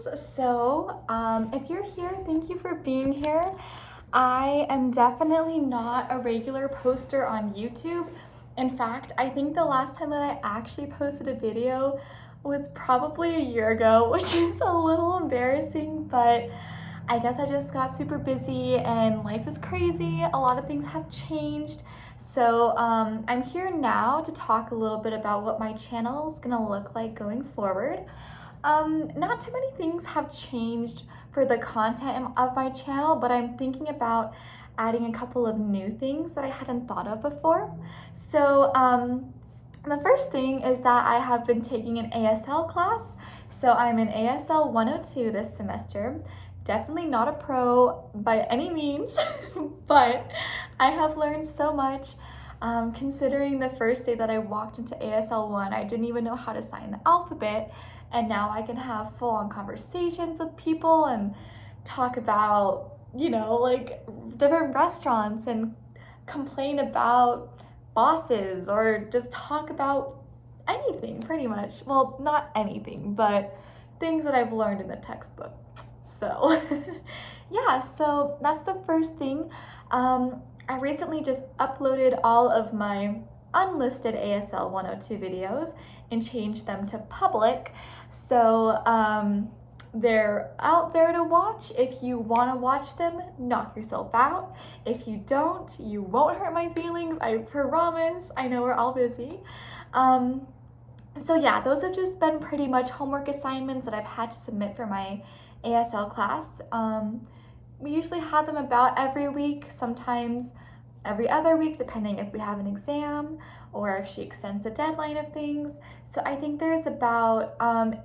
If you're here, thank you for being here. I am definitely not a regular poster on YouTube. In fact, I think the last time that I actually posted a video was probably a year ago, which is a little embarrassing, but I guess I just got super busy and life is crazy. A lot of things have changed. I'm here now to talk a little bit about what my channel is gonna look like going forward. Not too many things have changed for the content of my channel, but I'm thinking about adding a couple of new things that I hadn't thought of before. The first thing is that I have been taking an ASL class. So I'm in ASL 102 this semester. Definitely not a pro by any means, but I have learned so much. Considering the first day that I walked into ASL 1, I didn't even know how to sign the alphabet, and now I can have full-on conversations with people and talk about, like different restaurants and complain about bosses or just talk about anything pretty much. Well, not anything, but things that I've learned in the textbook. So so that's the first thing. I recently just uploaded all of my unlisted ASL 102 videos and changed them to public. They're out there to watch. If you want to watch them, knock yourself out. If you don't, you won't hurt my feelings, I promise. I know we're all busy. Those have just been pretty much homework assignments that I've had to submit for my ASL class. We usually have them about every week, sometimes every other week, depending if we have an exam or if she extends the deadline of things. So I think there's about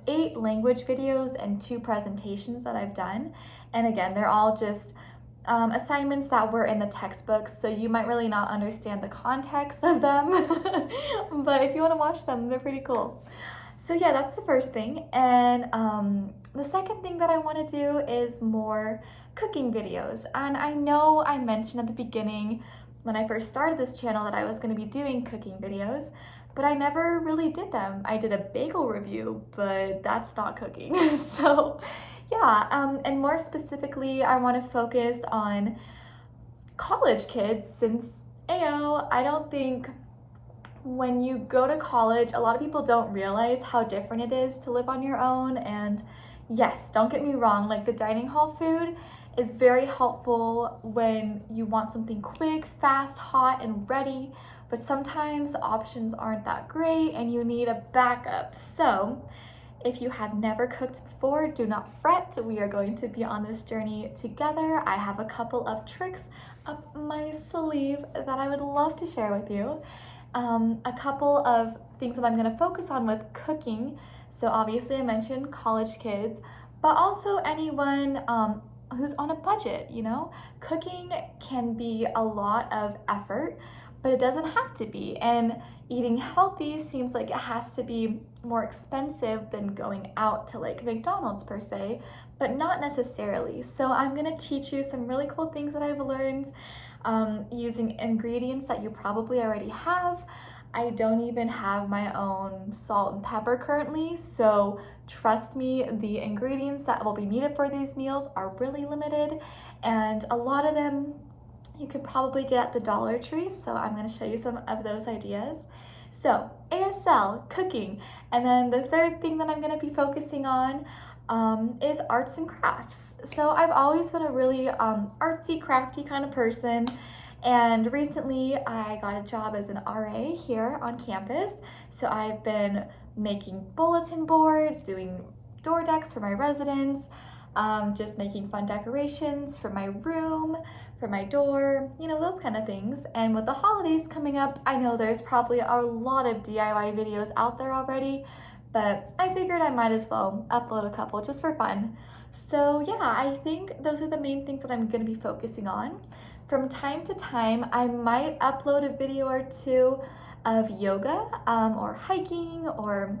8 language videos and 2 presentations that I've done. And again, they're all just assignments that were in the textbooks, so you might really not understand the context of them. But if you want to watch them, they're pretty cool. That's the first thing. And the second thing that I want to do is more cooking videos. And I know I mentioned at the beginning when I first started this channel that I was going to be doing cooking videos, but I never really did them. I did a bagel review, but that's not cooking. And more specifically, I want to focus on college kids since I don't think when you go to college, a lot of people don't realize how different it is to live on your own. And yes, don't get me wrong, like the dining hall food is very helpful when you want something quick, fast, hot, and ready, but sometimes the options aren't that great and you need a backup. So if you have never cooked before, do not fret. We are going to be on this journey together. I have a couple of tricks up my sleeve that I would love to share with you. A couple of things that I'm going to focus on with cooking. So obviously I mentioned college kids, but also anyone who's on a budget, Cooking can be a lot of effort, but it doesn't have to be. And eating healthy seems like it has to be more expensive than going out to like McDonald's per se, but not necessarily. So I'm going to teach you some really cool things that I've learned using ingredients that you probably already have. I don't even have my own salt and pepper currently, so trust me, the ingredients that will be needed for these meals are really limited, and a lot of them you can probably get at the Dollar Tree, so I'm going to show you some of those ideas. So ASL, cooking, and then the third thing that I'm going to be focusing on is arts and crafts. So I've always been a really artsy, crafty kind of person. And recently I got a job as an RA here on campus. So I've been making bulletin boards, doing door decks for my residents, just making fun decorations for my room, for my door, those kind of things. And with the holidays coming up, I know there's probably a lot of DIY videos out there already, but I figured I might as well upload a couple just for fun. I think those are the main things that I'm going to be focusing on. From time to time, I might upload a video or 2 of yoga or hiking or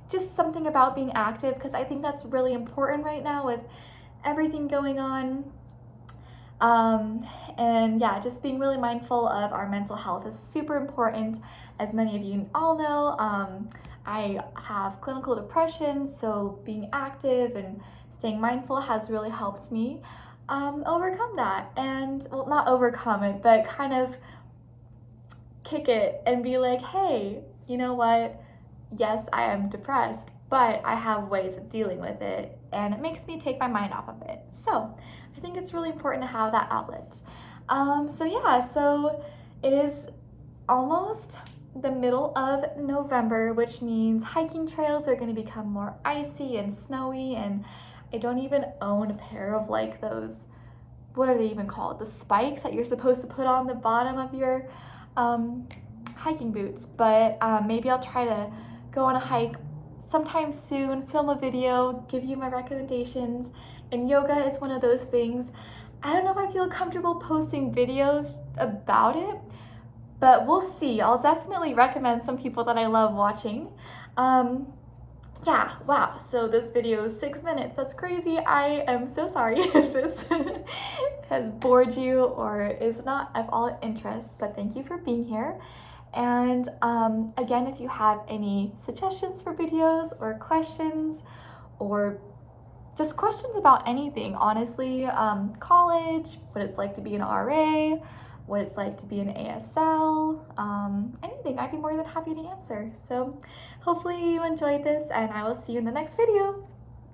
just something about being active, because I think that's really important right now with everything going on. Just being really mindful of our mental health is super important. As many of you all know, I have clinical depression, so being active and staying mindful has really helped me overcome that. And, well, not overcome it, but kind of kick it and be like, hey, you know what? Yes, I am depressed, but I have ways of dealing with it, and it makes me take my mind off of it. So I think it's really important to have that outlet. So it is almost the middle of November, which means hiking trails are going to become more icy and snowy, and I don't even own a pair of like those, what are they even called? The spikes that you're supposed to put on the bottom of your hiking boots, but maybe I'll try to go on a hike sometime soon, film a video, give you my recommendations. And yoga is one of those things. I don't know if I feel comfortable posting videos about it, but we'll see. I'll definitely recommend some people that I love watching. Yeah, wow, so this video is 6 minutes. That's crazy. I am so sorry if this has bored you or is not of all interest, but thank you for being here. And again, if you have any suggestions for videos or questions, or just questions about anything, honestly, college, what it's like to be an RA, what it's like to be an ASL, anything, I'd be more than happy to answer. So hopefully you enjoyed this, and I will see you in the next video.